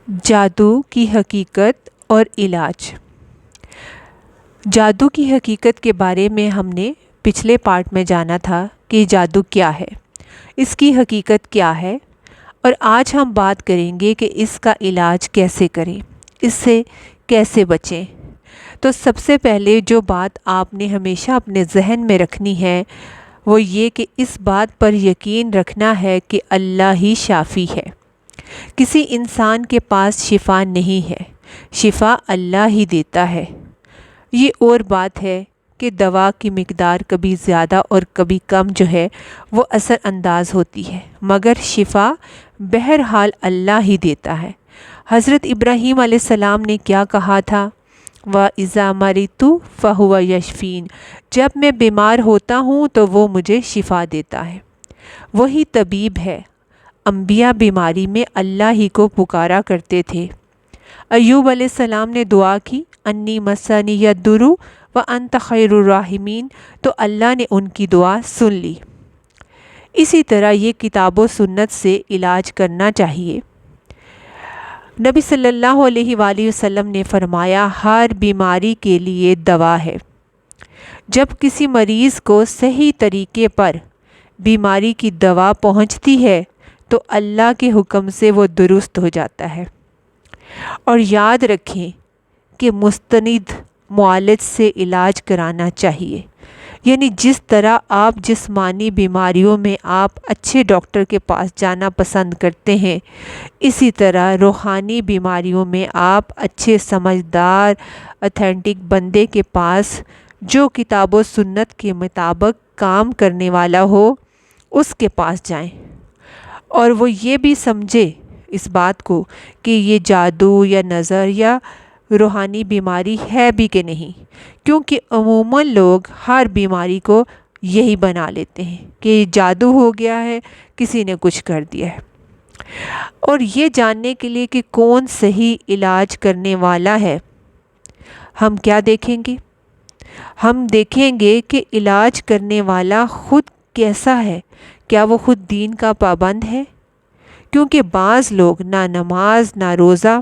جادو کی حقیقت اور علاج۔ جادو کی حقیقت کے بارے میں ہم نے پچھلے پارٹ میں جانا تھا کہ جادو کیا ہے، اس کی حقیقت کیا ہے، اور آج ہم بات کریں گے کہ اس کا علاج کیسے کریں، اس سے کیسے بچیں۔ تو سب سے پہلے جو بات آپ نے ہمیشہ اپنے ذہن میں رکھنی ہے وہ یہ کہ اس بات پر یقین رکھنا ہے کہ اللہ ہی شافی ہے۔ کسی انسان کے پاس شفا نہیں ہے، شفا اللہ ہی دیتا ہے۔ یہ اور بات ہے کہ دوا کی مقدار کبھی زیادہ اور کبھی کم جو ہے وہ اثر انداز ہوتی ہے، مگر شفا بہرحال اللہ ہی دیتا ہے۔ حضرت ابراہیم علیہ السلام نے کیا کہا تھا؟ وَإِذَا مَرِضْتُ فَهُوَ يَشْفِينِ، جب میں بیمار ہوتا ہوں تو وہ مجھے شفا دیتا ہے۔ وہی طبیب ہے۔ انبیاء بیماری میں اللہ ہی کو پکارا کرتے تھے۔ ایوب علیہ السلام نے دعا کی، انی مسنی الضر وانت خیر الراحمین، تو اللہ نے ان کی دعا سن لی۔ اسی طرح یہ کتاب و سنت سے علاج کرنا چاہیے۔ نبی صلی اللہ علیہ وآلہ وسلم نے فرمایا، ہر بیماری کے لیے دوا ہے۔ جب کسی مریض کو صحیح طریقے پر بیماری کی دوا پہنچتی ہے تو اللہ کے حکم سے وہ درست ہو جاتا ہے۔ اور یاد رکھیں کہ مستند معالج سے علاج کرانا چاہیے، یعنی جس طرح آپ جسمانی بیماریوں میں آپ اچھے ڈاکٹر کے پاس جانا پسند کرتے ہیں، اسی طرح روحانی بیماریوں میں آپ اچھے سمجھدار اتھینٹک بندے کے پاس جو کتاب و سنت کے مطابق کام کرنے والا ہو اس کے پاس جائیں، اور وہ یہ بھی سمجھے اس بات کو کہ یہ جادو یا نظر یا روحانی بیماری ہے بھی کہ نہیں، کیونکہ عموماً لوگ ہر بیماری کو یہی بنا لیتے ہیں کہ جادو ہو گیا ہے، کسی نے کچھ کر دیا ہے۔ اور یہ جاننے کے لیے کہ کون صحیح علاج کرنے والا ہے، ہم کیا دیکھیں گے؟ ہم دیکھیں گے کہ علاج کرنے والا خود کیسا ہے، کیا وہ خود دین کا پابند ہے؟ کیونکہ بعض لوگ نہ نماز نہ روزہ،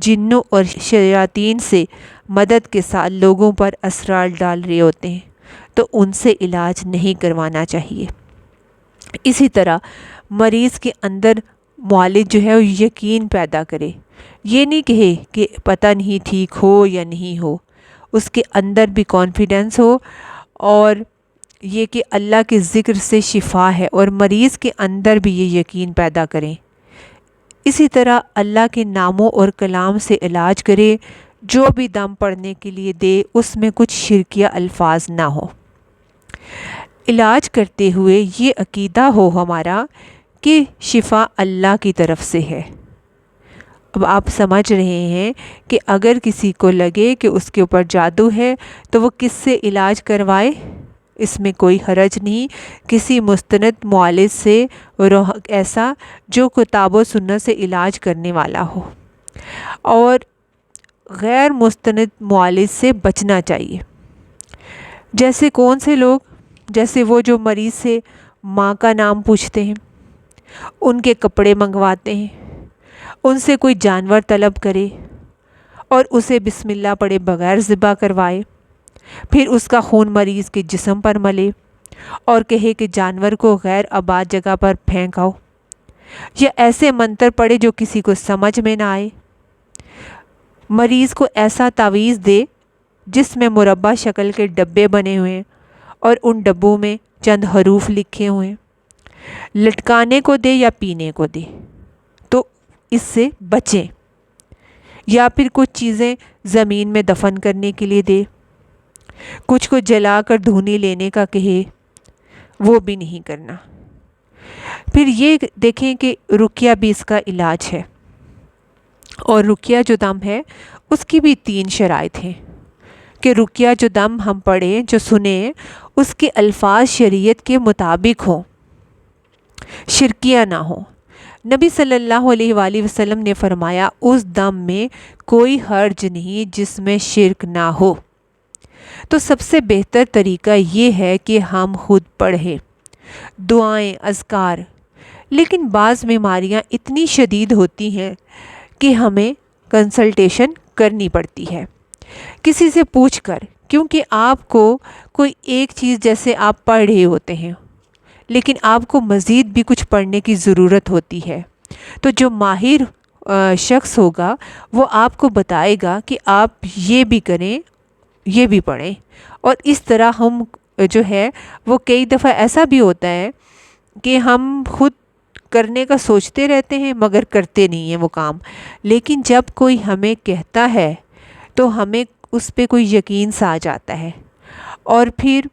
جنوں اور شیاطین سے مدد کے ساتھ لوگوں پر اسرار ڈال رہے ہوتے ہیں، تو ان سے علاج نہیں کروانا چاہیے۔ اسی طرح مریض کے اندر معالج جو ہے وہ یقین پیدا کرے، یہ نہیں کہے کہ پتہ نہیں ٹھیک ہو یا نہیں ہو، اس کے اندر بھی کانفیڈنس ہو اور یہ کہ اللہ کے ذکر سے شفا ہے، اور مریض کے اندر بھی یہ یقین پیدا کریں۔ اسی طرح اللہ کے ناموں اور کلام سے علاج کرے، جو بھی دم پڑنے کے لیے دے اس میں کچھ شرکیہ الفاظ نہ ہو۔ علاج کرتے ہوئے یہ عقیدہ ہو ہمارا کہ شفا اللہ کی طرف سے ہے۔ اب آپ سمجھ رہے ہیں کہ اگر کسی کو لگے کہ اس کے اوپر جادو ہے تو وہ کس سے علاج کروائے، اس میں کوئی حرج نہیں، کسی مستند معالج سے، ایسا جو کتاب و سنت سے علاج کرنے والا ہو، اور غیر مستند معالج سے بچنا چاہیے۔ جیسے کون سے لوگ؟ جیسے وہ جو مریض سے ماں کا نام پوچھتے ہیں، ان کے کپڑے منگواتے ہیں، ان سے کوئی جانور طلب کرے اور اسے بسم اللہ پڑھے بغیر ذبح کروائے، پھر اس کا خون مریض کے جسم پر ملے اور کہے کہ جانور کو غیر آباد جگہ پر پھینکاؤ، یا ایسے منتر پڑھے جو کسی کو سمجھ میں نہ آئے۔ مریض کو ایسا تعویذ دے جس میں مربع شکل کے ڈبے بنے ہوئے ہیں اور ان ڈبوں میں چند حروف لکھے ہوئے ہیں، لٹکانے کو دے یا پینے کو دے، تو اس سے بچیں۔ یا پھر کچھ چیزیں زمین میں دفن کرنے کے لیے دے، کچھ کو جلا کر دھونی لینے کا کہے، وہ بھی نہیں کرنا۔ پھر یہ دیکھیں کہ رقیہ بھی اس کا علاج ہے، اور رقیہ جو دم ہے اس کی بھی 3 شرائط ہیں کہ رقیہ جو دم ہم پڑھیں، جو سنیں، اس کے الفاظ شریعت کے مطابق ہوں، شرکیہ نہ ہوں۔ نبی صلی اللہ علیہ وآلہ وسلم نے فرمایا، اس دم میں کوئی حرج نہیں جس میں شرک نہ ہو۔ تو سب سے بہتر طریقہ یہ ہے کہ ہم خود پڑھیں دعائیں، اذکار۔ لیکن بعض بیماریاں اتنی شدید ہوتی ہیں کہ ہمیں کنسلٹیشن کرنی پڑتی ہے کسی سے پوچھ کر، کیونکہ آپ کو کوئی ایک چیز جیسے آپ پڑھ رہے ہوتے ہیں لیکن آپ کو مزید بھی کچھ پڑھنے کی ضرورت ہوتی ہے، تو جو ماہر شخص ہوگا وہ آپ کو بتائے گا کہ آپ یہ بھی کریں، یہ بھی پڑھیں۔ اور اس طرح ہم جو ہے وہ کئی دفعہ ایسا بھی ہوتا ہے کہ ہم خود کرنے کا سوچتے رہتے ہیں مگر کرتے نہیں ہیں وہ کام، لیکن جب کوئی ہمیں کہتا ہے تو ہمیں اس پہ کوئی یقین سا آ جاتا ہے، اور پھر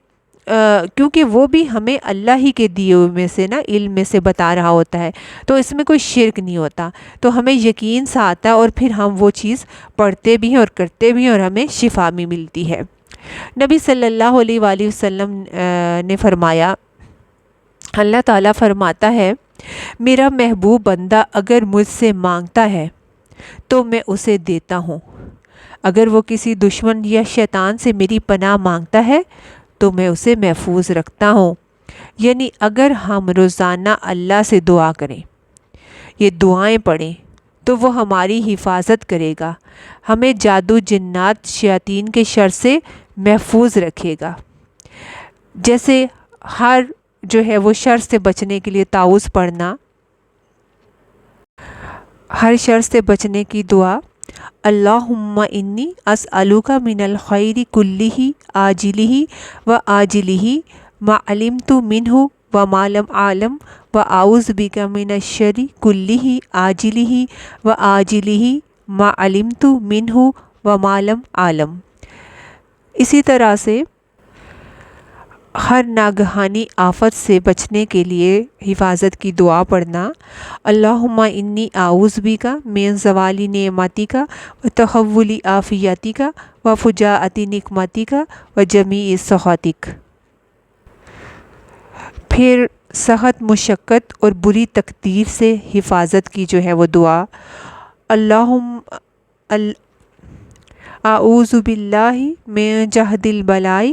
کیونکہ وہ بھی ہمیں اللہ ہی کے دیے ہوئے میں سے نا علم میں سے بتا رہا ہوتا ہے، تو اس میں کوئی شرک نہیں ہوتا، تو ہمیں یقین سا آتا ہے اور پھر ہم وہ چیز پڑھتے بھی ہیں اور کرتے بھی ہیں اور ہمیں شفا بھی ملتی ہے۔ نبی صلی اللہ علیہ وآلہ وسلم نے فرمایا، اللہ تعالیٰ فرماتا ہے، میرا محبوب بندہ اگر مجھ سے مانگتا ہے تو میں اسے دیتا ہوں، اگر وہ کسی دشمن یا شیطان سے میری پناہ مانگتا ہے تو میں اسے محفوظ رکھتا ہوں۔ یعنی اگر ہم روزانہ اللہ سے دعا کریں، یہ دعائیں پڑھیں، تو وہ ہماری حفاظت کرے گا، ہمیں جادو جنات شیاطین کے شر سے محفوظ رکھے گا۔ جیسے ہر جو ہے وہ شر سے بچنے کے لیے تعوذ پڑھنا، ہر شر سے بچنے کی دعا، اللہم انی اسألک من الخیر کلہ عاجلہ و آجلہ ما علمت منہ و ما لم اعلم و اعوذ بک من الشر کلہ عاجلہ و آجلہ ما علمت منہ و ما لم اعلم۔ اسی طرح سے ہر ناگہانی آفت سے بچنے کے لیے حفاظت کی دعا پڑھنا، اللہم انی اعوذ بک من زوال نعمتک و تحول عافیتک و فجاءۃ نقمتک و جمیع سخطک۔ پھر سخت مشقت اور بری تقدیر سے حفاظت کی جو ہے وہ دعا، اللہم اعوذ باللہ من جہد البلاء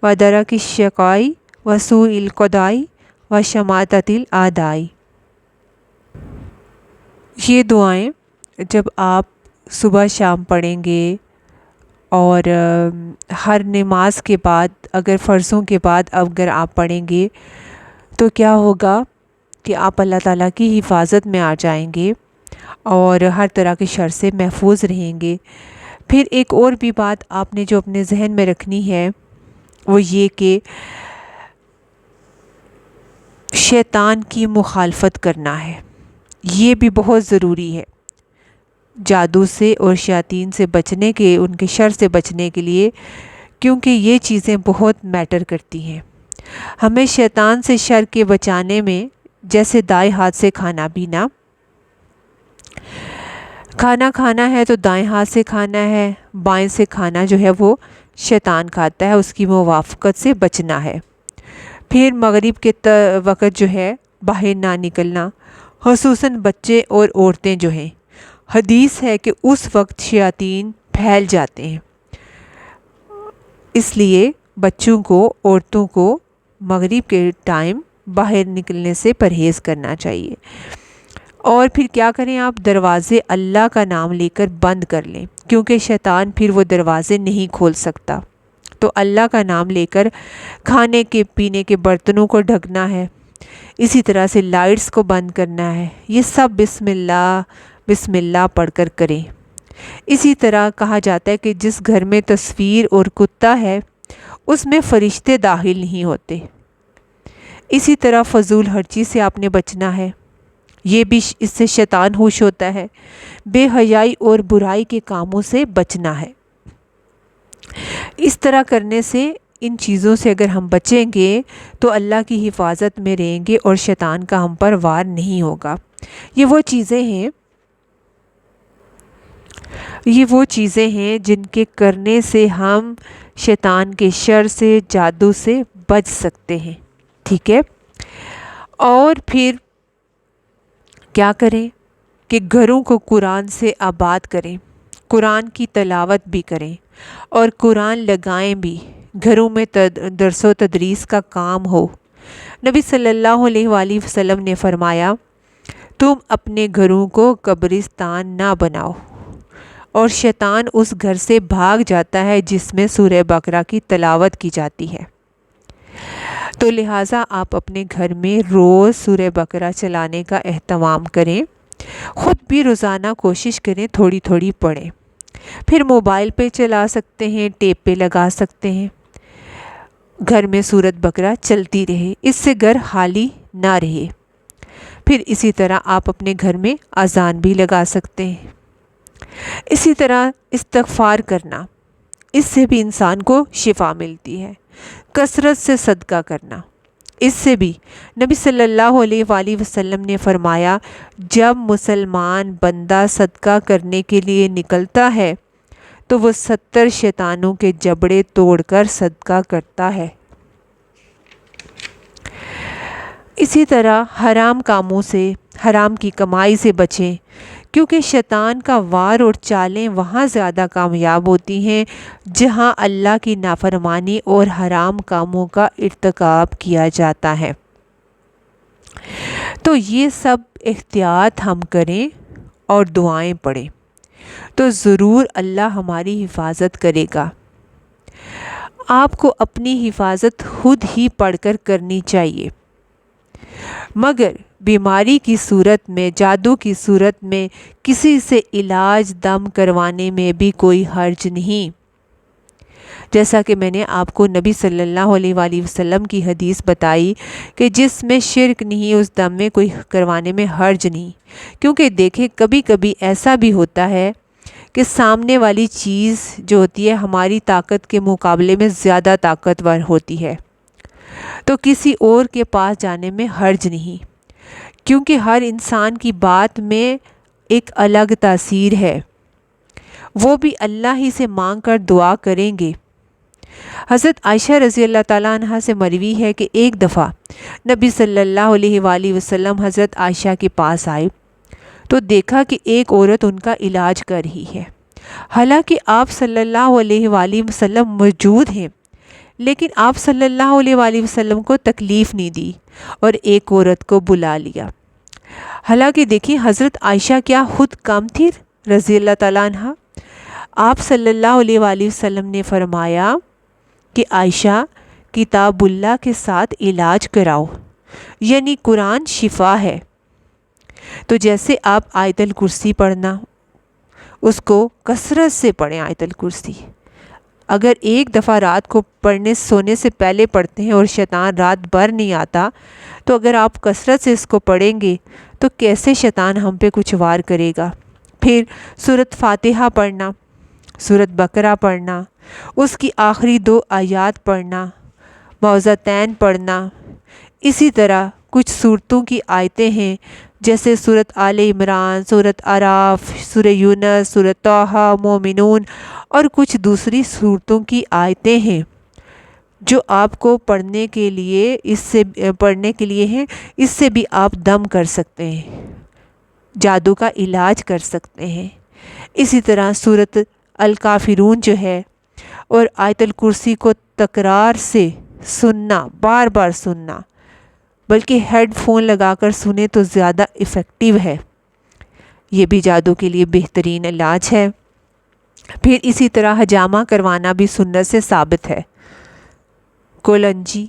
و درک الشقاء و سوء القضاء و شماتۃ الاعداء۔ یہ دعائیں جب آپ صبح شام پڑھیں گے اور ہر نماز کے بعد، اگر فرضوں کے بعد اگر آپ پڑھیں گے تو کیا ہوگا کہ آپ اللہ تعالیٰ کی حفاظت میں آ جائیں گے اور ہر طرح کے شر سے محفوظ رہیں گے۔ پھر ایک اور بھی بات آپ نے جو اپنے ذہن میں رکھنی ہے وہ یہ کہ شیطان کی مخالفت کرنا ہے، یہ بھی بہت ضروری ہے جادو سے اور شیاطین سے بچنے کے، ان کے شر سے بچنے کے لیے، کیونکہ یہ چیزیں بہت میٹر کرتی ہیں۔ ہمیں شیطان سے شر کے بچانے میں جیسے دائیں ہاتھ سے کھانا پینا، کھانا کھانا ہے تو دائیں ہاتھ سے کھانا ہے، بائیں سے کھانا جو ہے وہ شیطان کھاتا ہے، اس کی موافقت سے بچنا ہے۔ پھر مغرب کے وقت جو ہے باہر نہ نکلنا، خصوصاً بچے اور عورتیں جو ہیں، حدیث ہے کہ اس وقت شیاطین پھیل جاتے ہیں، اس لیے بچوں کو، عورتوں کو مغرب کے ٹائم باہر نکلنے سے پرہیز کرنا چاہیے۔ اور پھر کیا کریں آپ، دروازے اللہ کا نام لے کر بند کر لیں، کیونکہ شیطان پھر وہ دروازے نہیں کھول سکتا۔ تو اللہ کا نام لے کر کھانے کے پینے کے برتنوں کو ڈھکنا ہے، اسی طرح سے لائٹس کو بند کرنا ہے، یہ سب بسم اللہ بسم اللہ پڑھ کر کریں۔ اسی طرح کہا جاتا ہے کہ جس گھر میں تصویر اور کتا ہے اس میں فرشتے داخل نہیں ہوتے۔ اسی طرح فضول خرچی سے آپ نے بچنا ہے، یہ بھی اس سے شیطان ہوش ہوتا ہے۔ بے حیائی اور برائی کے کاموں سے بچنا ہے۔ اس طرح کرنے سے، ان چیزوں سے اگر ہم بچیں گے تو اللہ کی حفاظت میں رہیں گے اور شیطان کا ہم پر وار نہیں ہوگا۔ یہ وہ چیزیں ہیں جن کے کرنے سے ہم شیطان کے شر سے، جادو سے بچ سکتے ہیں، ٹھیک ہے۔ اور پھر کیا کریں کہ گھروں کو قرآن سے آباد کریں، قرآن کی تلاوت بھی کریں اور قرآن لگائیں بھی، گھروں میں درس و تدریس کا کام ہو۔ نبی صلی اللہ علیہ وآلہ وسلم نے فرمایا، تم اپنے گھروں کو قبرستان نہ بناؤ، اور شیطان اس گھر سے بھاگ جاتا ہے جس میں سورہ بقرہ کی تلاوت کی جاتی ہے۔ تو لہٰذا آپ اپنے گھر میں روز سورہ بقرہ چلانے کا اہتمام کریں، خود بھی روزانہ کوشش کریں تھوڑی تھوڑی پڑھیں۔ پھر موبائل پہ چلا سکتے ہیں، ٹیپ پہ لگا سکتے ہیں، گھر میں سورۃ بقرہ چلتی رہے، اس سے گھر خالی نہ رہے۔ پھر اسی طرح آپ اپنے گھر میں اذان بھی لگا سکتے ہیں۔ اسی طرح استغفار کرنا، اس سے بھی انسان کو شفا ملتی ہے۔ کثرت سے صدقہ کرنا، اس سے بھی نبی صلی اللہ علیہ وآلہ وسلم نے فرمایا، جب مسلمان بندہ صدقہ کرنے کے لیے نکلتا ہے تو وہ 70 شیطانوں کے جبڑے توڑ کر صدقہ کرتا ہے۔ اسی طرح حرام کاموں سے، حرام کی کمائی سے بچیں، کیونکہ شیطان کا وار اور چالیں وہاں زیادہ کامیاب ہوتی ہیں جہاں اللہ کی نافرمانی اور حرام کاموں کا ارتکاب کیا جاتا ہے۔ تو یہ سب احتیاط ہم کریں اور دعائیں پڑھیں تو ضرور اللہ ہماری حفاظت کرے گا۔ آپ کو اپنی حفاظت خود ہی پڑھ کر کرنی چاہیے، مگر بیماری کی صورت میں، جادو کی صورت میں کسی سے علاج دم کروانے میں بھی کوئی حرج نہیں۔ جیسا کہ میں نے آپ کو نبی صلی اللہ علیہ وآلہ وسلم کی حدیث بتائی کہ جس میں شرک نہیں اس دم میں کوئی کروانے میں حرج نہیں، کیونکہ دیکھیں کبھی کبھی ایسا بھی ہوتا ہے کہ سامنے والی چیز جو ہوتی ہے ہماری طاقت کے مقابلے میں زیادہ طاقتور ہوتی ہے، تو کسی اور کے پاس جانے میں حرج نہیں، کیونکہ ہر انسان کی بات میں ایک الگ تاثیر ہے، وہ بھی اللہ ہی سے مانگ کر دعا کریں گے۔ حضرت عائشہ رضی اللہ تعالیٰ عنہ سے مروی ہے کہ ایک دفعہ نبی صلی اللہ علیہ وآلہ وسلم حضرت عائشہ کے پاس آئے تو دیکھا کہ ایک عورت ان کا علاج کر رہی ہے، حالانکہ آپ صلی اللہ علیہ وآلہ وسلم موجود ہیں، لیکن آپ صلی اللہ علیہ وآلہ وسلم کو تکلیف نہیں دی اور ایک عورت کو بلا لیا۔ حالانکہ دیکھیں حضرت عائشہ کیا خود کم تھی رضی اللہ تعالیٰ عنہ؟ آپ صلی اللہ علیہ وآلہ وسلم نے فرمایا کہ عائشہ کتاب اللہ کے ساتھ علاج کراؤ، یعنی قرآن شفا ہے۔ تو جیسے آپ آیت الکرسی پڑھنا، اس کو کثرت سے پڑھیں۔ آیت الکرسی اگر ایک دفعہ رات کو پڑھنے سونے سے پہلے پڑھتے ہیں اور شیطان رات بھر نہیں آتا، تو اگر آپ کثرت سے اس کو پڑھیں گے تو کیسے شیطان ہم پہ کچھ وار کرے گا۔ پھر سورۃ فاتحہ پڑھنا، سورۃ بقرہ پڑھنا، اس کی آخری 2 آیات پڑھنا، معوذتین پڑھنا۔ اسی طرح کچھ صورتوں کی آیتیں ہیں جیسے سورۃ آل عمران، سورۃ اعراف، سورہ یونس، سورۃ طٰہٰ، مومنون، اور کچھ دوسری صورتوں کی آیتیں ہیں جو آپ کو پڑھنے کے لیے ہیں، اس سے بھی آپ دم کر سکتے ہیں، جادو کا علاج کر سکتے ہیں۔ اسی طرح سورۃ الکافرون جو ہے اور آیت الکرسی کو تکرار سے سننا، بار بار سننا، بلکہ ہیڈ فون لگا کر سنیں تو زیادہ ایفیکٹیو ہے، یہ بھی جادو کے لیے بہترین علاج ہے۔ پھر اسی طرح حجامہ کروانا بھی سنت سے ثابت ہے، کولنجی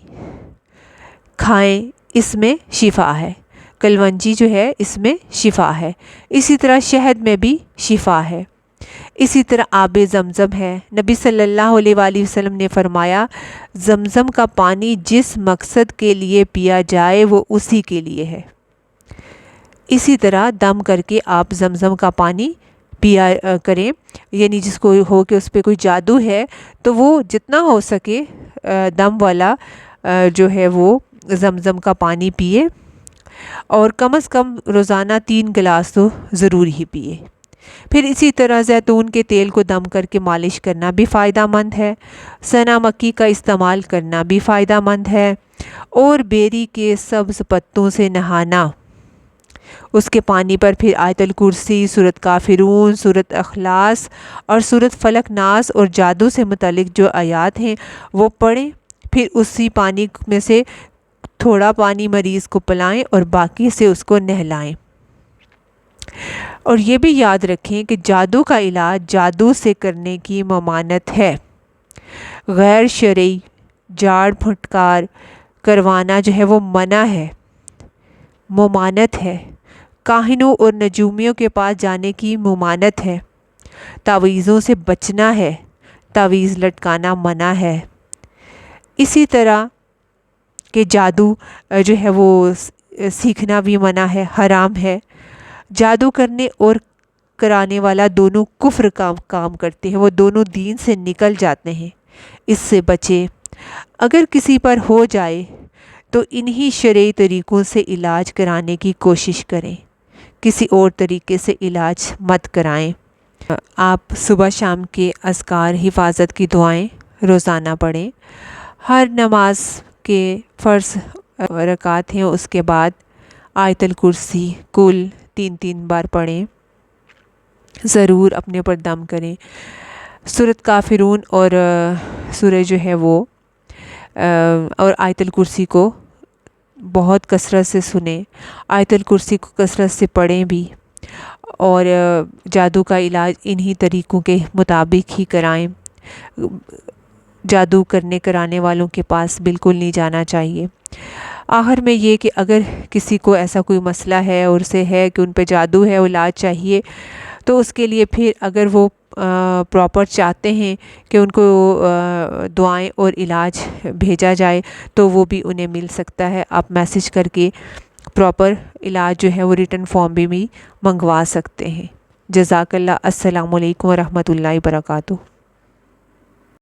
کھائیں، اس میں شفا ہے، کلونجی جو ہے اس میں شفا ہے۔ اسی طرح شہد میں بھی شفا ہے۔ اسی طرح آب زمزم ہے، نبی صلی اللہ علیہ وآلہ وسلم نے فرمایا زمزم کا پانی جس مقصد کے لیے پیا جائے وہ اسی کے لیے ہے۔ اسی طرح دم کر کے آپ زمزم کا پانی پیا کریں، یعنی جس کو ہو کہ اس پہ کوئی جادو ہے تو وہ جتنا ہو سکے دم والا جو ہے وہ زمزم کا پانی پیے، اور کم از کم روزانہ 3 گلاس تو ضرور ہی پیے۔ پھر اسی طرح زیتون کے تیل کو دم کر کے مالش کرنا بھی فائدہ مند ہے، سنا مکی کا استعمال کرنا بھی فائدہ مند ہے، اور بیری کے سبز پتوں سے نہانا، اس کے پانی پر پھر آیت الکرسی، سورۃ کافرون، سورۃ اخلاص اور سورۃ فلق ناس اور جادو سے متعلق جو آیات ہیں وہ پڑھیں، پھر اسی پانی میں سے تھوڑا پانی مریض کو پلائیں اور باقی سے اس کو نہلائیں۔ اور یہ بھی یاد رکھیں کہ جادو کا علاج جادو سے کرنے کی ممانعت ہے۔ غیر شرعی جاڑ پھٹکار کروانا جو ہے وہ منع ہے، ممانعت ہے۔ کاہنوں اور نجومیوں کے پاس جانے کی ممانعت ہے۔ تعویذوں سے بچنا ہے، تعویذ لٹکانا منع ہے۔ اسی طرح کہ جادو جو ہے وہ سیکھنا بھی منع ہے، حرام ہے۔ جادو کرنے اور کرانے والا دونوں کفر کا کام کرتے ہیں، وہ دونوں دین سے نکل جاتے ہیں، اس سے بچیں۔ اگر کسی پر ہو جائے تو انہی شرعی طریقوں سے علاج کرانے کی کوشش کریں، کسی اور طریقے سے علاج مت کرائیں۔ آپ صبح شام کے اذکار، حفاظت کی دعائیں روزانہ پڑھیں۔ ہر نماز کے فرض رکعت ہیں اس کے بعد آیت الکرسی کل 3 بار پڑھیں، ضرور اپنے پر دم کریں۔ سورۃ کافرون اور سورہ جو ہے وہ اور آیت الکرسی کو بہت کثرت سے سنیں، آیت الکرسی کو کثرت سے پڑھیں بھی، اور جادو کا علاج انہی طریقوں کے مطابق ہی کرائیں۔ جادو کرنے کرانے والوں کے پاس بالکل نہیں جانا چاہیے۔ آخر میں یہ کہ اگر کسی کو ایسا کوئی مسئلہ ہے اور اسے ہے کہ ان پہ جادو ہے، علاج چاہیے، تو اس کے لیے پھر اگر وہ پراپر چاہتے ہیں کہ ان کو دعائیں اور علاج بھیجا جائے تو وہ بھی انہیں مل سکتا ہے۔ آپ میسج کر کے پراپر علاج جو ہے وہ ریٹن فارم بھی منگوا سکتے ہیں۔ جزاک اللہ۔ السلام علیکم ورحمۃ اللہ وبرکاتہ۔